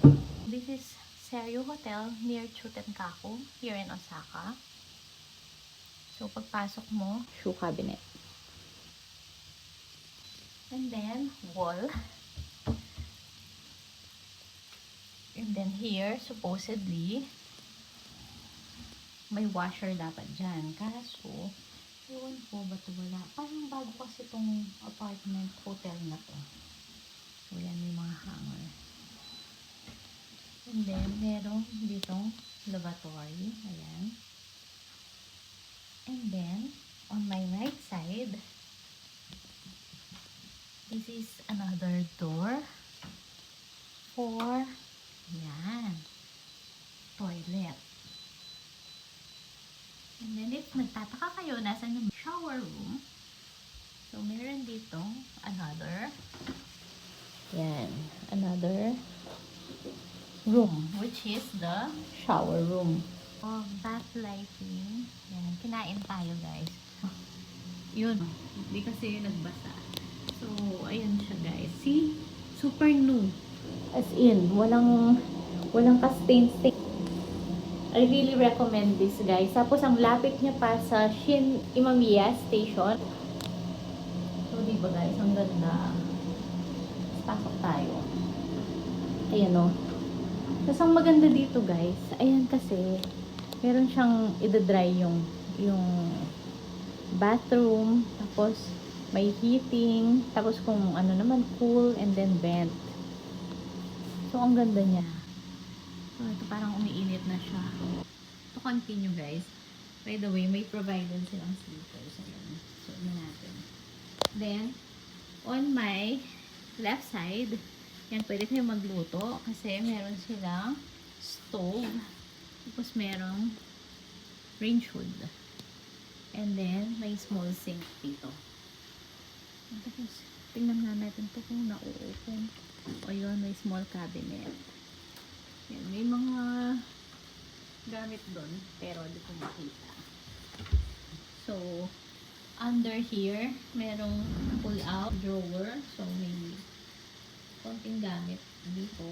This is Seiryu Hotel near Chutenkaku here in Osaka. So, pagpasok mo, shoe cabinet. And then, wall. And then here, supposedly, may washer dapat dyan. Kaso, ewan ko ba ito wala? Parang bago kasi itong apartment hotel na to. So, yan, may mga hanger. And then, merong ditong lavatory. Ayan. And then, on my right side, this is another door for, yan, toilet. And then, if nagtataka kayo, nasan yung shower room? So, meron ditong another, yan, another room, which is the shower room. Oh, bath lighting. Yan, kinain tayo guys. Yun, hindi kasi nagbasa. So, ayun siya guys. See? Super new. As in, walang ka-stain. I really recommend this guys. Tapos, ang lapit niya pa sa Shin Imamiya Station. So, diba guys? Ang ganda. Pasok tayo. Ayan o. Tapos, ang maganda dito guys, ayan kasi, meron siyang i-dry yung bathroom. Tapos, may heating. Tapos, kung ano naman, cool and then vent. So, ang ganda niya. So, ito parang umiinit na siya. To continue guys, by the way, may provided silang sleepers. Ayan. So, ano natin. Then, on my left side, yan, pwede kayo magluto kasi meron silang stove. Tapos, merong range hood. And then, may small sink dito. Tapos, tingnan nga natin ito kung na-open. O yun, may small cabinet. Yan, may mga gamit doon, pero hindi ko makita. So, under here, merong pull-out drawer. So, may konting gamit dito.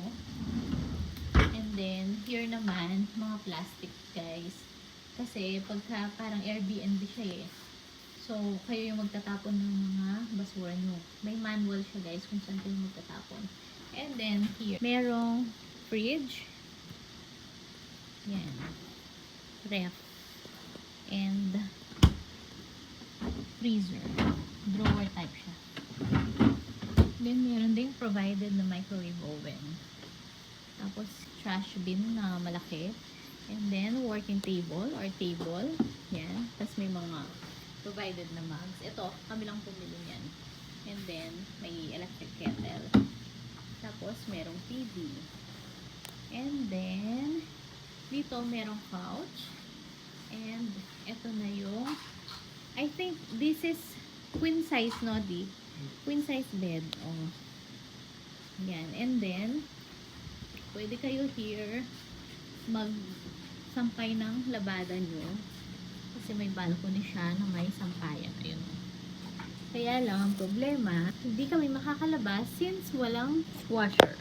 And then, here naman, mga plastic guys. Kasi, pagka parang Airbnb siya eh. So, kayo yung magtatapon ng mga basura nyo. May manual siya guys kung saan kayo magtatapon. And then, here, merong fridge. Yan. Ref. And freezer. Drawer type siya. Then, meron ding provided na microwave oven. Tapos, trash bin na malaki. And then, working table or table. Yan. Tapos, may mga provided na mugs. Ito, kami lang pumili yan. And then, may electric kettle. Tapos, merong TV. And then, dito, merong couch. And, ito na yung, I think, this is queen size, no, di? Queen size bed. Oh. Yan. And then, pwede kayo here magsampay ng labada nyo. Kasi may balcony siya na may sampayan. Ayun. Kaya lang, ang problema, hindi kami makakalabas since walang washer.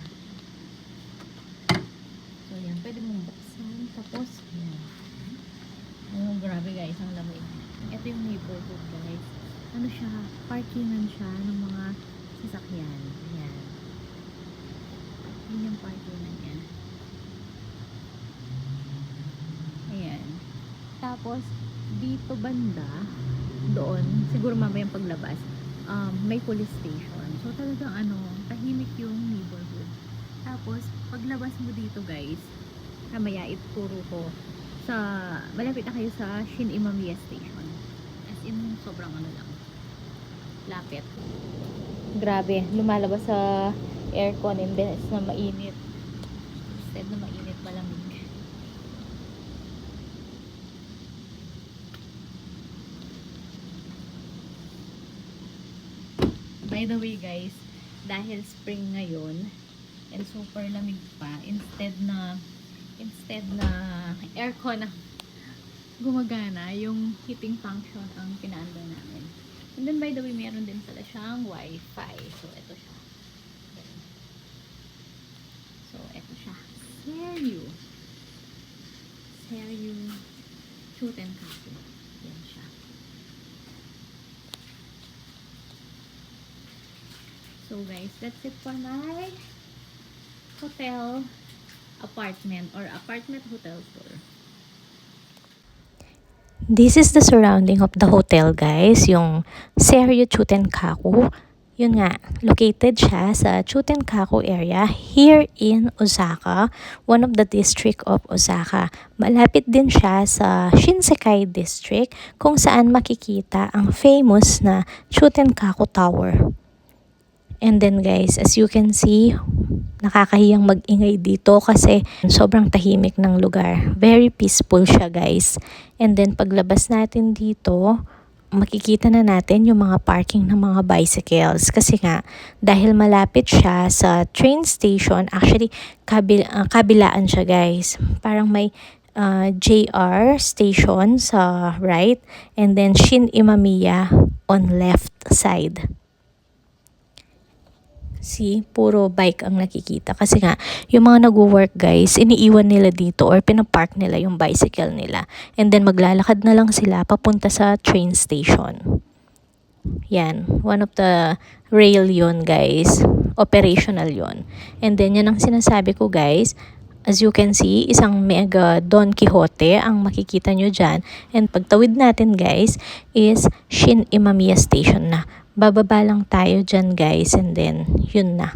So, yan. Pwede mong buksan. Tapos, yan. Oh, grabe guys. Ang lamig. Ito yung neighborhood guys. Ano siya? Parkingan siya ng mga sasakyan. Yan. Yun yung parkingan niya. Ayan. Tapos, dito banda, doon, siguro mamayang paglabas, may police station. So, talagang tahimik yung neighborhood. Tapos, paglabas mo dito guys, mamaya ituturo ko malapit na kayo sa Shin Imamiya Station. As in, sobrang lang. Lapit. Grabe, lumalabas sa aircon and then it's na mainit. Instead na mainit, malamig. By the way guys, dahil spring ngayon and super lamig pa, instead na aircon na gumagana, yung heating function ang pinaandar namin. And then by the way, meron din pala siyang wifi. So, ito siya. So, ito siya. Seryu. Seryu Chutenkaku. Yan siya. So guys, that's it for my hotel apartment or apartment hotel tour. This is the surrounding of the hotel, guys. Yung Seryu Chutenkaku. Yun nga, located siya sa Chutenkaku area here in Osaka, one of the district of Osaka. Malapit din siya sa Shinsekai district kung saan makikita ang famous na Chutenkaku Tower. And then guys, as you can see, nakakahiyang mag-ingay dito kasi sobrang tahimik ng lugar. Very peaceful siya guys. And then paglabas natin dito, makikita na natin yung mga parking ng mga bicycles. Kasi nga, dahil malapit siya sa train station, actually kabilaan siya guys. Parang may JR station sa right and then Shin Imamiya on left side. See, puro bike ang nakikita. Kasi nga, yung mga nagwo-work guys, iniiwan nila dito or pinapark nila yung bicycle nila. And then maglalakad na lang sila papunta sa train station. Yan, one of the rail yon guys. Operational yon. And then yan ang sinasabi ko guys. As you can see, isang mega Don Quixote ang makikita nyo dyan. And pagtawid natin guys is Shin Imamiya Station na. Bababa lang tayo dyan guys and then yun na.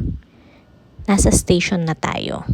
Nasa station na tayo.